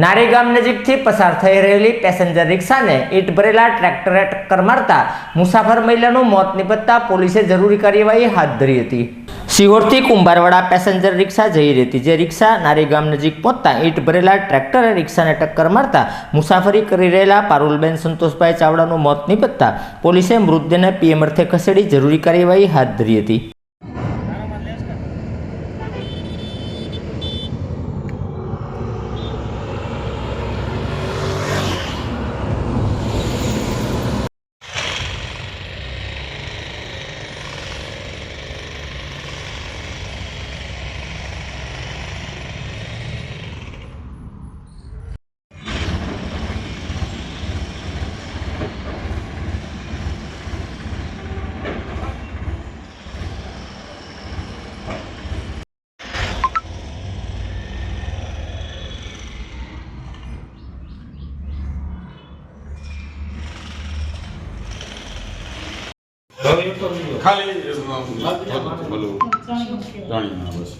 નારી ગામ નજીકથી પસાર થઈ રહેલી પેસેન્જર રિક્ષાને ઈંટ ભરેલા ટ્રેક્ટરે ટક્કર મારતા મુસાફર મહિલાનું મોત નિપજતા પોલીસે જરૂરી કાર્યવાહી હાથ ધરી હતી। સિહોરથી કુંભારવાડા પેસેન્જર રિક્ષા જઈ રહી હતી, જે રિક્ષા નારી ગામ નજીક પહોંચતા ઈંટ ભરેલા ટ્રેક્ટરે રિક્ષાને ટક્કર મારતા મુસાફરી કરી રહેલા પારુલબેન સંતોષભાઈ ચાવડાનું મોત નિપજતા પોલીસે મૃતદેહને પીએમ અર્થે ખસેડી જરૂરી કાર્યવાહી હાથ ધરી હતી। ખાલી બોલો જાણી ના બસ